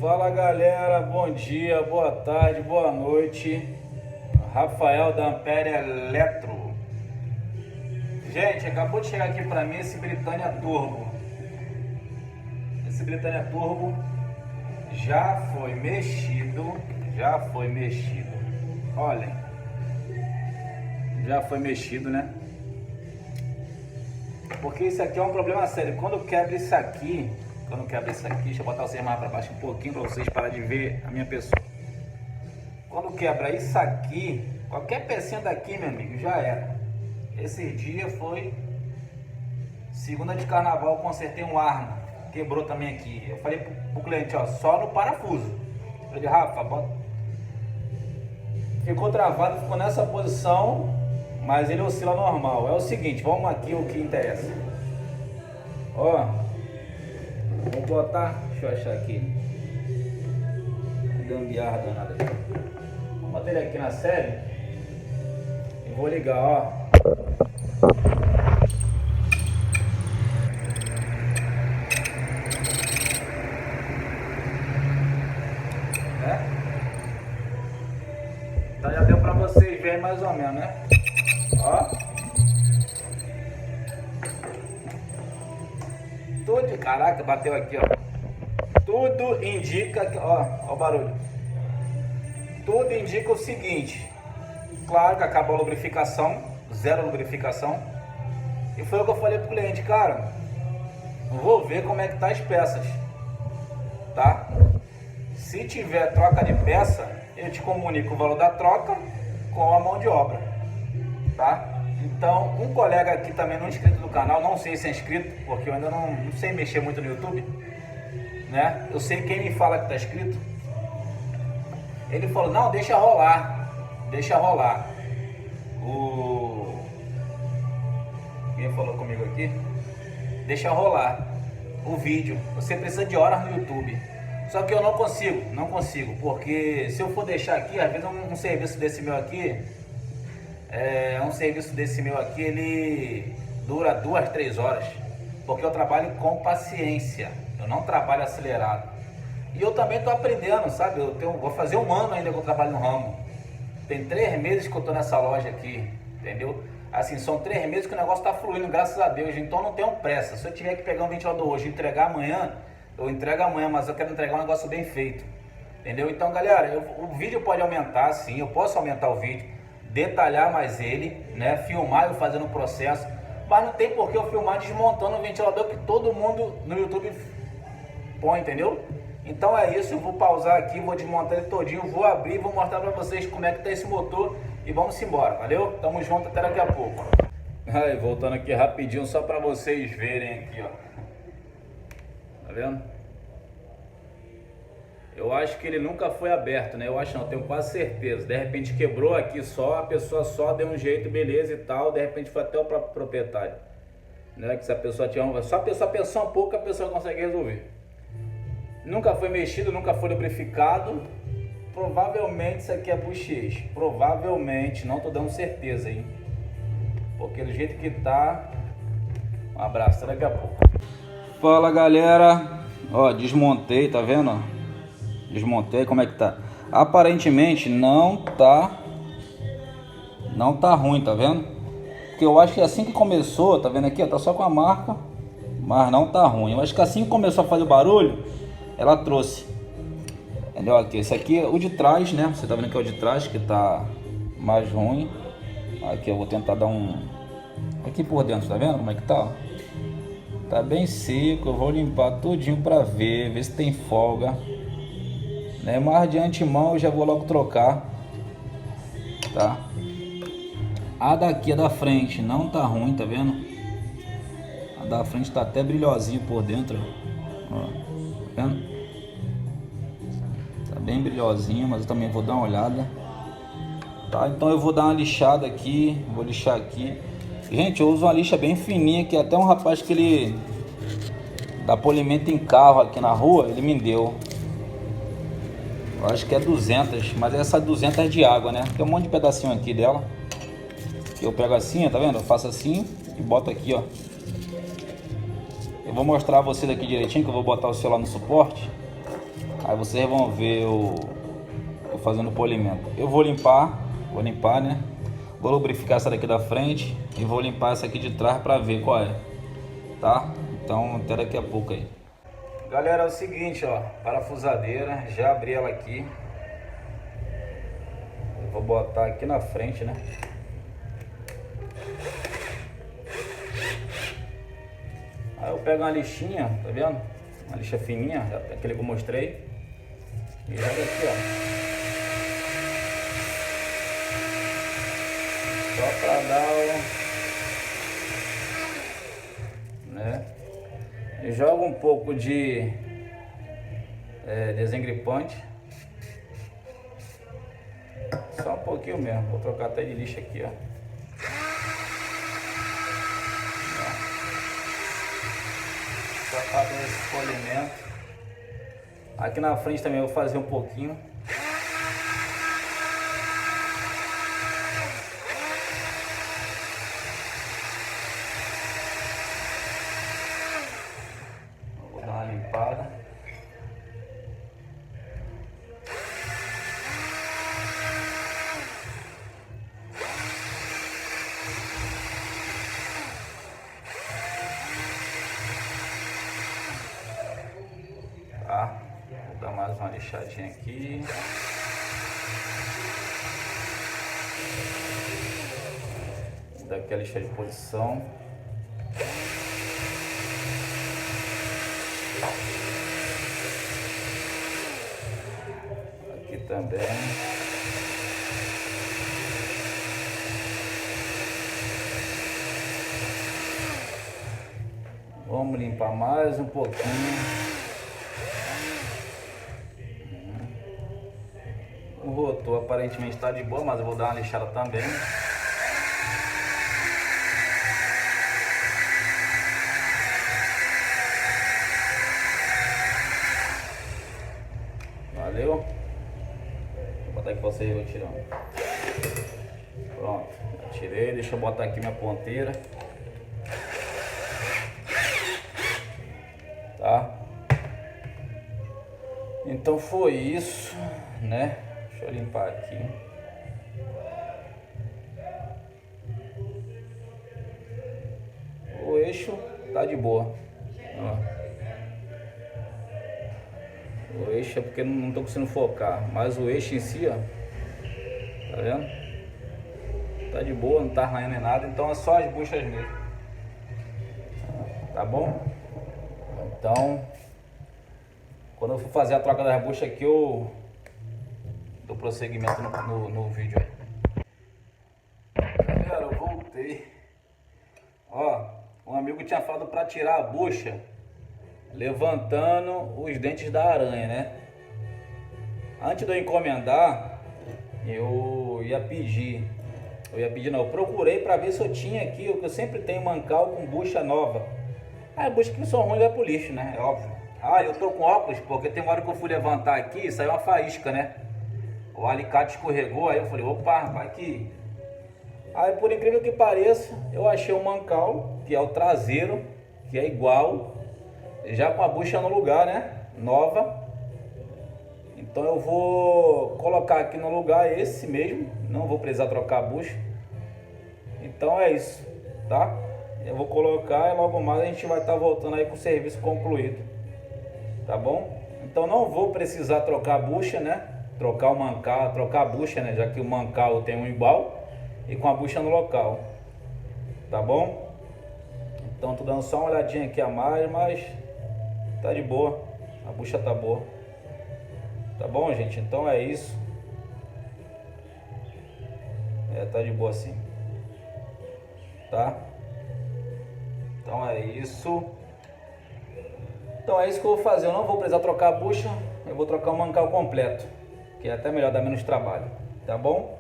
Fala galera, bom dia, boa tarde, boa noite. Rafael da Ampere Eletro. Gente, acabou de chegar aqui pra mim esse Britânia Turbo. Esse Britânia Turbo já foi mexido. Olhem, já foi mexido, né? Porque isso aqui é um problema sério. Quando quebra isso aqui, deixa eu botar vocês mais para baixo um pouquinho para vocês pararem de ver a minha pessoa. Quando quebra isso aqui, qualquer pecinha daqui, meu amigo, já era. Esse dia foi segunda de carnaval, eu consertei um arma, quebrou também aqui. Eu falei pro cliente, ó, só no parafuso. Eu falei, Rafa, bota. Ficou travado, ficou nessa posição, mas ele oscila normal. É o seguinte, vamos aqui o que interessa. Ó, vou botar, deixa eu achar aqui. Gambiarra danada aqui. Vou botar ele aqui na série e vou ligar, ó. Então já deu pra vocês verem mais ou menos, né? Ó. Tudo, caraca, bateu aqui, ó. Tudo indica que, ó o barulho. Tudo indica o seguinte. Claro que acabou a lubrificação, zero lubrificação. E foi o que eu falei pro cliente, cara. Vou ver como é que tá as peças, tá? Se tiver troca de peça, eu te comunico o valor da troca com a mão de obra, tá? Então, um colega aqui também não inscrito no canal, não sei se é inscrito, porque eu ainda não sei mexer muito no YouTube, né? Eu sei quem me fala que tá inscrito. Ele falou, não, deixa rolar. Quem falou comigo aqui? Deixa rolar o vídeo. Você precisa de horas no YouTube. Só que eu não consigo, porque se eu for deixar aqui, às vezes um serviço desse meu aqui, ele dura 2, 3 horas, porque eu trabalho com paciência, eu não trabalho acelerado. E eu também estou aprendendo, sabe? Vou fazer 1 ano ainda que eu trabalho no ramo. Tem 3 meses que eu estou nessa loja aqui, entendeu? Assim, são 3 meses que o negócio está fluindo, graças a Deus, então não tenho pressa. Se eu tiver que pegar um ventilador hoje e entregar amanhã, eu entrego amanhã, mas eu quero entregar um negócio bem feito, entendeu? Então, galera, o vídeo pode aumentar, sim, eu posso aumentar o vídeo, detalhar mais ele, né? Filmar eu fazendo o processo, mas não tem por que eu filmar desmontando o ventilador que todo mundo no YouTube põe, entendeu? Então é isso, eu vou pausar aqui, vou desmontar ele todinho, vou abrir, vou mostrar pra vocês como é que tá esse motor e vamos embora, valeu? Tamo junto, até daqui a pouco. Aí, voltando aqui rapidinho, só pra vocês verem aqui, ó. Tá vendo? Eu acho que ele nunca foi aberto, né? Eu acho não, tenho quase certeza. De repente quebrou aqui só, a pessoa só deu um jeito, beleza e tal. De repente foi até o próprio proprietário, né? Que se a pessoa tiver só a pessoa pensar um pouco, a pessoa consegue resolver. Nunca foi mexido, nunca foi lubrificado. Provavelmente isso aqui é buchês. Provavelmente, não tô dando certeza, hein? Porque do jeito que tá. Um abraço, até daqui a pouco. Fala galera, ó, desmontei, tá vendo? Desmontei, como é que tá? Aparentemente não tá ruim, tá vendo? Porque eu acho que assim que começou, tá vendo aqui, ó, tá só com a marca, mas não tá ruim. Eu acho que assim que começou a fazer o barulho, ela trouxe. Entendeu? Aqui, esse aqui é o de trás, né? Você tá vendo que é o de trás que tá mais ruim. Aqui eu vou tentar dar um aqui por dentro, tá vendo como é que tá? Tá bem seco, eu vou limpar tudinho pra ver se tem folga, né? Mas de antemão eu já vou logo trocar, tá? A daqui, a da frente, não tá ruim, tá vendo? A da frente tá até brilhosinho por dentro, ó. Tá vendo? Tá bem brilhosinho, mas eu também vou dar uma olhada, tá? Então eu vou dar uma lixada aqui, vou lixar aqui. Gente, eu uso uma lixa bem fininha, que até um rapaz que ele dá polimento em carro aqui na rua, ele me deu. Eu acho que é 200, mas essa 200 é de água, né? Tem um monte de pedacinho aqui dela. Que eu pego assim, ó, tá vendo? Eu faço assim e boto aqui, ó. Eu vou mostrar a vocês aqui direitinho, que eu vou botar o celular no suporte. Aí vocês vão ver eu fazendo o polimento. Eu vou limpar, né? Vou lubrificar essa daqui da frente e vou limpar essa aqui de trás para ver qual é, tá? Então até daqui a pouco aí. Galera, é o seguinte, ó, parafusadeira, já abri ela aqui. Eu vou botar aqui na frente, né? Aí eu pego uma lixinha, tá vendo? Uma lixa fininha, aquele que eu mostrei. E joga aqui, ó. Só pra dar o... né? E joga um pouco de desengripante. Só um pouquinho mesmo. Vou trocar até de lixa aqui, ó. Só fazer esse polimento. Aqui na frente também eu vou fazer um pouquinho. Vou dar uma limpada. Tá? Vou dar mais uma lixadinha aqui. Vou dar aqui a lixa de posição. Aqui também. Vamos limpar mais um pouquinho. O rotor aparentemente está de boa, mas eu vou dar uma lixada também. Valeu? Vou botar aqui pra vocês retirando. Pronto, já tirei. Deixa eu botar aqui minha ponteira. Tá? Então foi isso, né? Deixa eu limpar aqui. O eixo tá de boa. Ó. O eixo é porque não tô conseguindo focar, mas o eixo em si, ó, tá vendo? Tá de boa, não tá arranhando nem nada, então é só as buchas mesmo. Tá bom? Então, quando eu for fazer a troca das buchas aqui, eu dou prosseguimento no vídeo aí. Galera, eu voltei. Ó, um amigo tinha falado para tirar a bucha levantando os dentes da aranha, né? Antes de eu encomendar, eu procurei para ver se eu tinha aqui, o que eu sempre tenho, mancal com bucha nova. Ah, bucha que não são ruins, vai pro lixo, né? É óbvio. Ah, eu tô com óculos porque tem uma hora que eu fui levantar aqui e saiu uma faísca, né? O alicate escorregou, aí eu falei, opa, vai que... Aí, por incrível que pareça, eu achei um mancal, que é o traseiro, que é igual, já com a bucha no lugar, né? Nova. Então eu vou colocar aqui no lugar esse mesmo, não vou precisar trocar a bucha. Então é isso, tá? Eu vou colocar e logo mais a gente vai estar voltando aí com o serviço concluído, tá bom? Então não vou precisar trocar a bucha, né? Trocar o mancal, trocar a bucha, né? Já que o mancal tem um igual e com a bucha no local, tá bom? Então tô dando só uma olhadinha aqui a mais, mas tá de boa, a bucha tá boa, tá bom, gente? Então é isso, tá de boa assim, tá? Então é isso. Então é isso que eu vou fazer. Eu não vou precisar trocar a bucha, eu vou trocar o mancal completo, que é até melhor, dar menos trabalho, tá bom?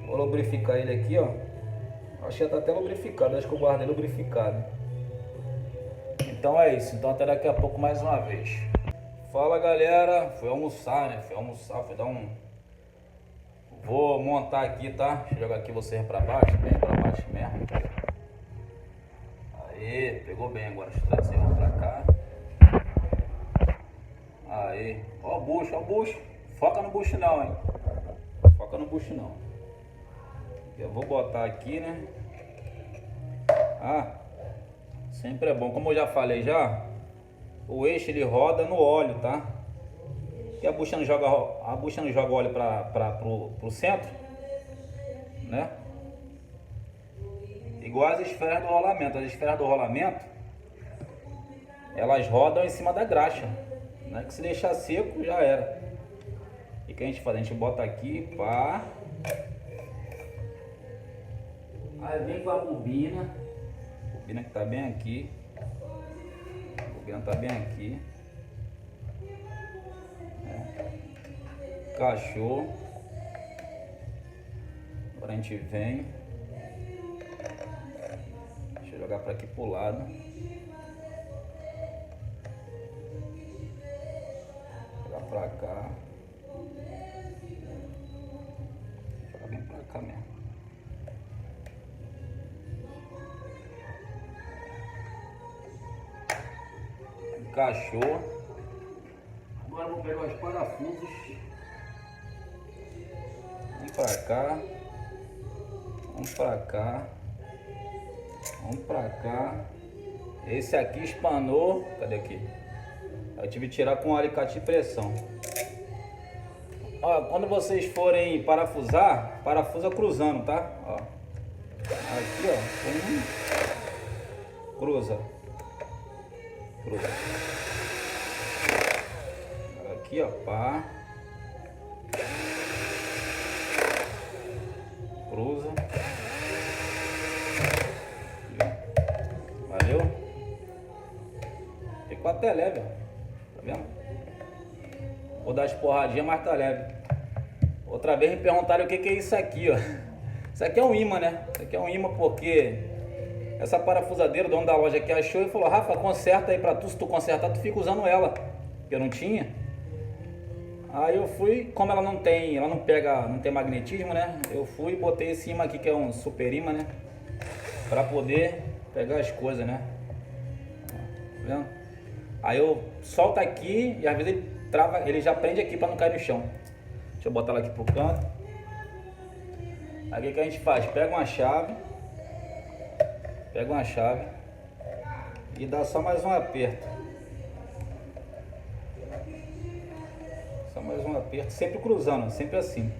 Vou lubrificar ele aqui, ó. Acho que já tá até lubrificado, acho que eu guardei lubrificado. Então é isso, então até daqui a pouco mais uma vez. Fala galera, fui almoçar, né? Fui dar um... Vou montar aqui, tá? Deixa eu jogar aqui vocês pra baixo, bem pra baixo mesmo. Aí, pegou bem agora, deixa eu trazer um pra cá. Aí, ó o bucho, ó o bucho. Foca no bucho não, hein? Foca no bucho não. Eu vou botar aqui, né? Ah, sempre é bom. Como eu já falei já, o eixo ele roda no óleo, tá? E a bucha não joga óleo pro centro, né? Igual as esferas do rolamento. As esferas do rolamento, elas rodam em cima da graxa, né? Que se deixar seco já era. E o que a gente faz? A gente bota aqui, pá. Aí vem com a bobina que tá bem aqui. A bobina tá bem aqui. Encaixou. Agora a gente vem. Deixa eu jogar para aqui pro lado. Jogar para cá. Jogar bem para cá mesmo. Encaixou. Agora eu vou pegar os parafusos. Um pra cá. Um pra cá. Um pra cá. Esse aqui espanou. Cadê aqui? Eu tive que tirar com um alicate de pressão. Ó, quando vocês forem parafusar, parafusa cruzando, tá? Ó. Aqui, ó. Cruza. Cruza. Aqui, ó, pá. Cruza. Valeu? Ficou até leve, ó. Tá vendo? Vou dar as porradinhas, mas tá leve. Outra vez me perguntaram o que é isso aqui, ó. Isso aqui é um imã, né? Isso aqui é um imã porque essa parafusadeira, o dono da loja aqui achou e falou: Rafa, conserta aí pra tu. Se tu consertar, tu fica usando ela. Que eu não tinha. Aí eu fui, como ela não tem magnetismo, né? Eu fui e botei esse imã aqui, que é um super imã, né? Pra poder pegar as coisas, né? Tá vendo? Aí eu solto aqui e às vezes ele trava, ele já prende aqui pra não cair no chão. Deixa eu botar ela aqui pro canto. Aí o que a gente faz? Pega uma chave e dá só mais um aperto. Só mais um aperto, sempre cruzando, sempre assim.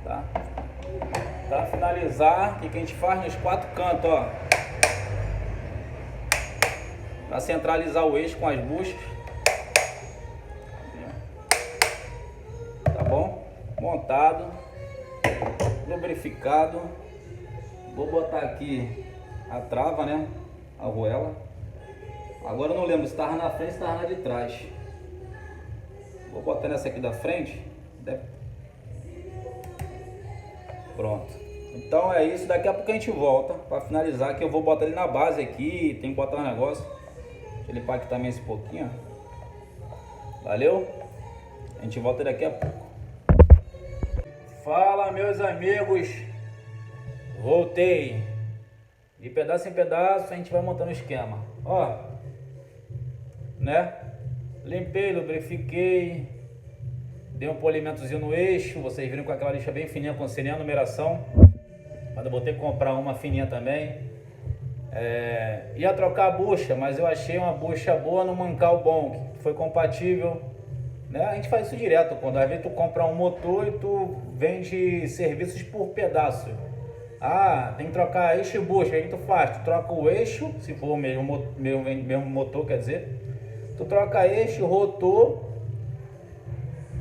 Tá? Para finalizar, o que a gente faz nos quatro cantos, ó. Para centralizar o eixo com as buchas. Tá bom? Montado, lubrificado. Vou botar aqui a trava, né? A arruela. Agora eu não lembro se estava na frente ou se estava na de trás. Vou botar nessa aqui da frente. Pronto. Então é isso. Daqui a pouco a gente volta para finalizar. Que eu vou botar ele na base aqui. Tem que botar um negócio. Deixa eu limpar aqui também esse pouquinho. Valeu? A gente volta daqui a pouco. Fala, meus amigos. Voltei. De pedaço em pedaço a gente vai montando o esquema. Ó. Né? Limpei, lubrifiquei, dei um polimentozinho no eixo. Vocês viram com aquela lixa bem fininha, com sem a numeração. Mas eu vou ter que comprar uma fininha também. Ia trocar a bucha, mas eu achei uma bucha boa no mancal bom, que foi compatível, né? A gente faz isso direto, quando às vezes tu compra um motor e tu vende serviços por pedaço. Ah, tem que trocar eixo e bucha. Aí tu faz, tu troca o eixo, se for o mesmo motor, quer dizer. Tu troca eixo, rotor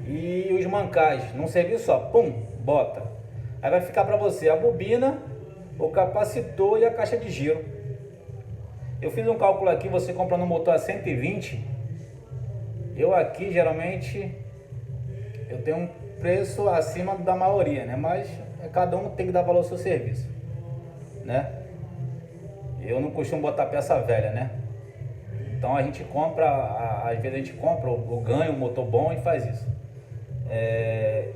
e os mancais num serviço só, pum, bota. Aí vai ficar para você a bobina, o capacitor e a caixa de giro. Eu fiz um cálculo aqui, você comprando um motor a 120, eu aqui geralmente eu tenho um preço acima da maioria, né? Mas cada um tem que dar valor ao seu serviço, né? Eu não costumo botar peça velha, né? Então a gente compra, às vezes a gente compra ou ganha um motor bom e faz isso.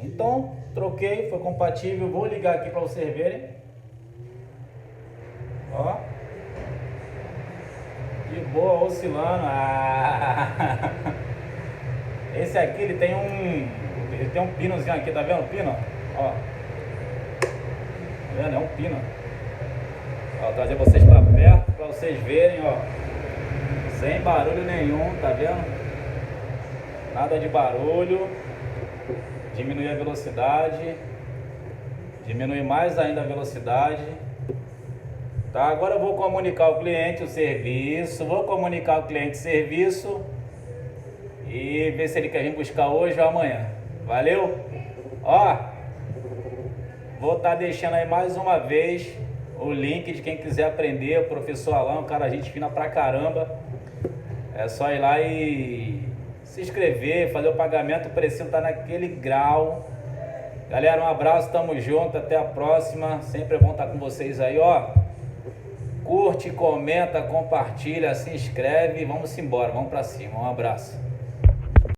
Então troquei, foi compatível. Vou ligar aqui para vocês verem. Ó. E De boa, oscilando. Ah. Esse aqui, ele tem um pinozinho aqui, tá vendo o pino? Ó. Tá vendo? É um pino. Ó, vou trazer vocês pra perto pra vocês verem, ó. Sem barulho nenhum, tá vendo? Nada de barulho. Diminuir a velocidade. Diminuir mais ainda a velocidade. Tá, agora eu vou comunicar ao cliente o serviço. Vou comunicar ao cliente o serviço. E ver se ele quer vir buscar hoje ou amanhã. Valeu? Ó, vou estar deixando aí mais uma vez o link de quem quiser aprender. O professor Alan, um cara gente fina pra caramba. É só ir lá e se inscrever, fazer o pagamento. O precinho tá naquele grau. Galera, um abraço, tamo junto, até a próxima. Sempre é bom estar com vocês aí, ó. Curte, comenta, compartilha, se inscreve. Vamos embora, vamos pra cima. Um abraço.